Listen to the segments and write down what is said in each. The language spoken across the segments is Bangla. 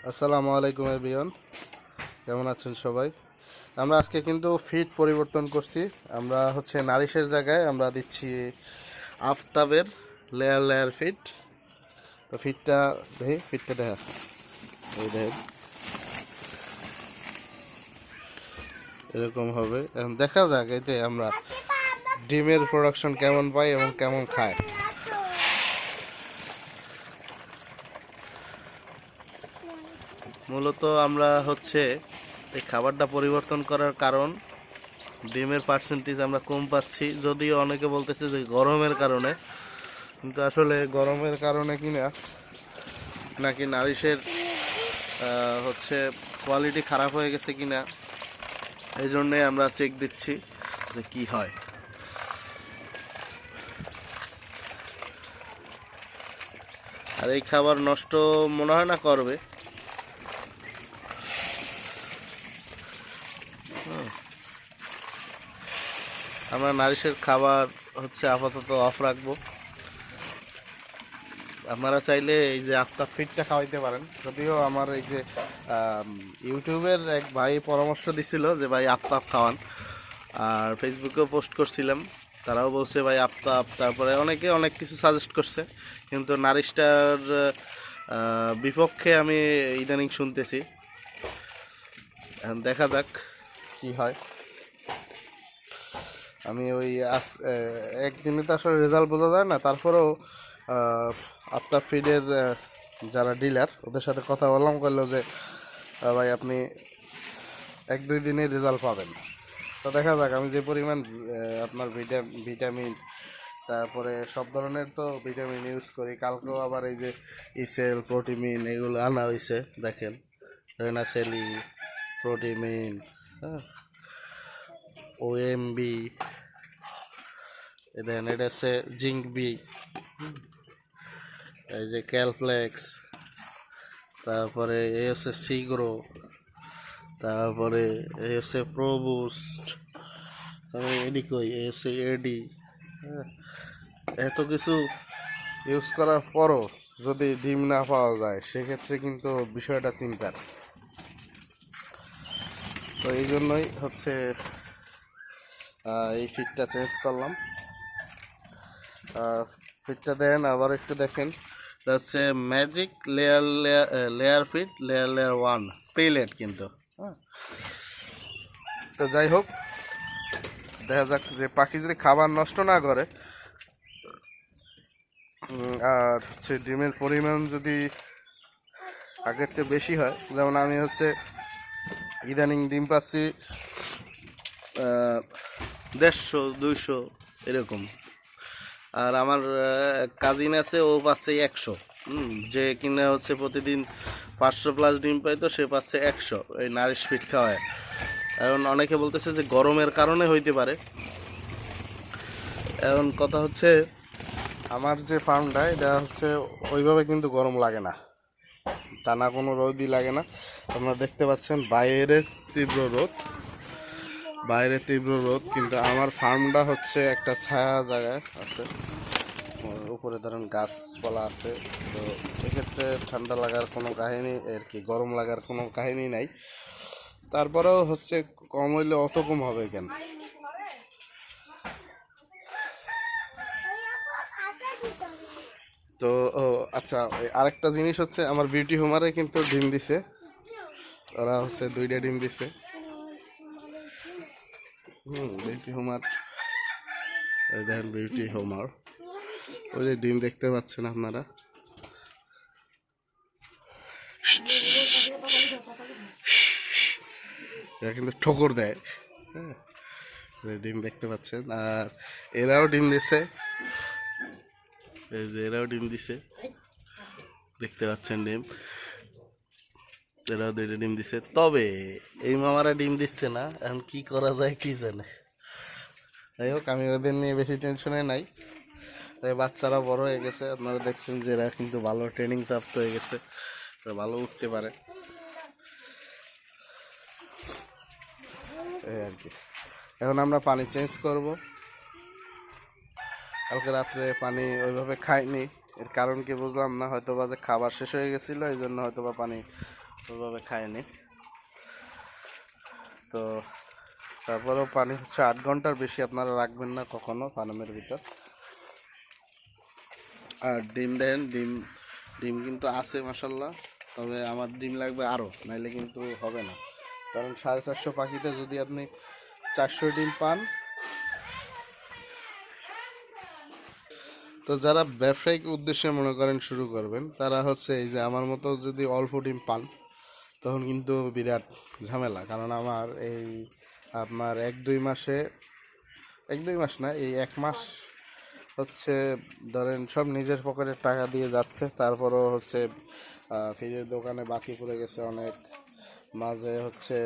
আসসালামু আলাইকুম এভরিওয়ান, কেমন আছেন সবাই? আমরা আজকে কিন্তু ফিড পরিবর্তন করছি। আমরা নারিশের জায়গায় আমরা দিচ্ছি আফতাবের লেয়ার লেয়ার ফিড। তো ফিডটা দেখা এই দেখেন এরকম হবে। এখন দেখা যাক এতে আমরা ডিমের প্রোডাকশন কেমন পাই এবং কেমন খায়। মূলত আমরা এই খাবারটা পরিবর্তন করার কারণ ডিমের পার্সেন্টেজ আমরা কম পাচ্ছি, যদিও অনেকে বলতেছে যে গরমের কারণে, কিন্তু আসলে গরমের কারণে কিনা নাকি নারিশের কোয়ালিটি খারাপ হয়ে গেছে কিনা, এই জন্যে আমরা চেক দিচ্ছি যে কি হয়। আর এই খাবার নষ্ট মনে হয় না করবে। আমরা নারিশের খাবার আপাতত অফ রাখবো। আপনারা চাইলে এই যে আফতাব ফিডটা খাওয়াইতে পারেন। যদিও আমার এই যে ইউটিউবের এক ভাই পরামর্শ দিছিল যে ভাই আফতাব খাওয়ান, আর ফেসবুকেও পোস্ট করছিলাম, তারাও বলছে ভাই আফতাব, তারপরে অনেকে অনেক কিছু সাজেস্ট করছে, কিন্তু নারিশটার বিপক্ষে আমি ইদানিং শুনতেছি। এখন দেখা যাক কি হয়। আমি একদিনে তো আসলে রেজাল্ট বোঝা যায় না, তারপরেও আফতাব ফিডের যারা ডিলার ওদের সাথে কথা বললাম, করলো যে ভাই আপনি 1-2 দিনে রেজাল্ট পাবেন। তো দেখা যাক, আমি যে পরিমাণ আপনার ভিটামিন তারপরে সব ধরনের তো ভিটামিন ইউজ করি। কালকেও আবার এই যে ইসেল প্রোটিমিন এগুলো আনা হয়েছে, দেখেন রেনাসেলি প্রোটিমিন, হ্যাঁ, ওএমবি, দেন এটা হচ্ছে জিঙ্ক বি, এই যে ক্যালফ্লেক্স, তারপরে এই হচ্ছে সিগ্রো, তারপরে এই হচ্ছে প্রোবুস্ট, তারপরে এডি কই এই হচ্ছে এডি। হ্যাঁ, এত কিছু ইউজ করার পরও যদি ডিম না পাওয়া যায় সেক্ষেত্রে কিন্তু বিষয়টা চিন্তার। তো এই জন্যই এই ফিডটা চেঞ্জ করলাম। ফিডটা দেন আবার একটু দেখেন, এটা হচ্ছে magic layer layer feed layer layer 1 pellet কিন্তু। হ্যাঁ, তো যাই হোক, দেখা যাক যে পাখি যদি খাবার নষ্ট না করে আর ডিমের পরিমাণ যদি আগের চেয়ে বেশি হয়, যেমন আমি ইদানিং ডিম পাচ্ছি 150-200 এরকম। আর আমার কাজিন আছে, ও পাচ্ছে 100। যে কিনা প্রতিদিন 500+ ডিম পাইতো, সে পাচ্ছে 100 এই নারিশ ফিড খাওয়ায়। এখন অনেকে বলতেছে যে গরমের কারণে হইতে পারে। এখন কথা আমার যে ফার্মটা এটা ওইভাবে কিন্তু গরম লাগে না, টানা কোনো রোদই লাগে না। আপনারা দেখতে পাচ্ছেন বাইরে তীব্র রোদ, কিন্তু আমার ফার্মটা একটা ছায়া জায়গায় আছে, উপরে ধরেন গাছপালা আছে। তো এক্ষেত্রে ঠান্ডা লাগার কোনো কাহিনী আর কি, গরম লাগার কোনো কাহিনী নাই। তারপরেও কম হইলে অত কম হবে কেন? তো আচ্ছা, আরেকটা জিনিস আমার বিউটি হোমারে কিন্তু ডিম দিছে, ওরা 2টা ডিম দিছে। বিউটি হোমার, দেখেন বিউটি হোমার, ওই যে ডিম দেখতে পাচ্ছেন আপনারা, এরা কিন্তু ঠোকর দেয়। হ্যাঁ, ডিম দেখতে পাচ্ছেন। আর এরাও ডিম দিছে, এই যে এরাও ডিম দিছে, দেখতে পাচ্ছেন ডিম, এরাও 2টা ডিম দিছে। তবে এই মামারা ডিম দিচ্ছে না, এখন কি করা যায় কি জানে। যাই হোক, আমি ওদের নিয়ে বেশি টেনশনে নাই। বাচ্চারা বড় হয়ে গেছে, আপনারা দেখছেন যে এরা কিন্তু ভালো ট্রেনিং প্রাপ্ত হয়ে গেছে, ভালো উঠতে পারে এই আর কি। এখন আমরা পানি চেঞ্জ করব। কালকে রাত্রে পানি ওইভাবে খাইনি, এর কারণ কি বুঝলাম না, হয়তো বা যে খাবার শেষ হয়ে গেছিলো এই জন্য হয়তো বা পানি ওইভাবে খায়নি। তো তারপরেও পানি হচ্ছে 8 ঘন্টার বেশি আপনারা রাখবেন না কখনো ফার্মের ভিতর। আর ডিম দেন, ডিম ডিম কিন্তু আছে মাসাল্লাহ, তবে আমার ডিম লাগবে আরও, নাইলে কিন্তু হবে না। কারণ 450 পাখিতে যদি আপনি 400 ডিম পান, তো যারা ব্যবসায়িক উদ্দেশ্যে মনে করেন শুরু করবেন, তারা হচ্ছে এই যে আমার মতো যদি অল্প ডিম পান, তখন কিন্তু বিরাট ঝামেলা। কারণ আমার এই আপনার 1-2 মাস না, এই 1 মাস হচ্ছে ধরেন সব নিজের পকেটের টাকা দিয়ে যাচ্ছে। তারপরও হচ্ছে ফিরের দোকানে বাকি পড়ে গেছে অনেক, মাঝে হচ্ছে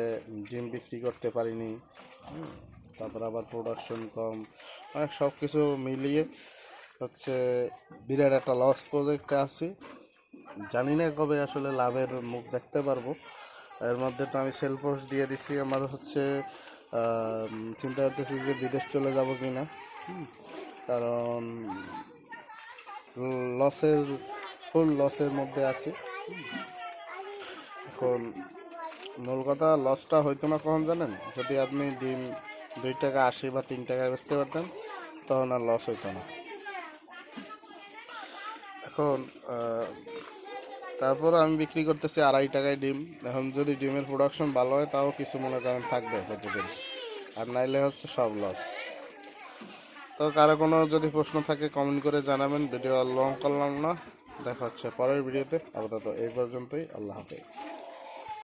ডিম বিক্রি করতে পারিনি, তারপর আবার প্রোডাকশন কম, অনেক সব কিছু মিলিয়ে হচ্ছে বিরাট একটা লস প্রজেক্টে আছি। জানি না কবে আসলে লাভের মুখ দেখতে পারবো। এর মধ্যে তো আমি সেল পোস্ট দিয়ে দিছি, আমার হচ্ছে চিন্তা করতেছি যে বিদেশ চলে যাব কি না, কারণ ফুল লসের মধ্যে আছি। এখন মূল কথা, লসটা হইতো না কখন জানেন? যদি আপনি ডিম 2 টাকা 80 বা 3 টাকায় বেচতে পারতেন, তখন আর লস হইতো না। এখন তারপর আমি বিক্রি করতেছি 2.5 টাকায় ডিম। এখন যদি ডিমের প্রোডাকশন ভালো হয়, তাও কিছু মনে করেন থাকবে প্রতিদিন, আর নাইলে হচ্ছে সব লস। তো কারো কোনো যদি প্রশ্ন থাকে কমেন্ট করে জানাবেন। ভিডিও লং করলাম না, দেখা হচ্ছে পরের ভিডিওতে। আপাতত এই পর্যন্তই, আল্লাহ হাফেজ।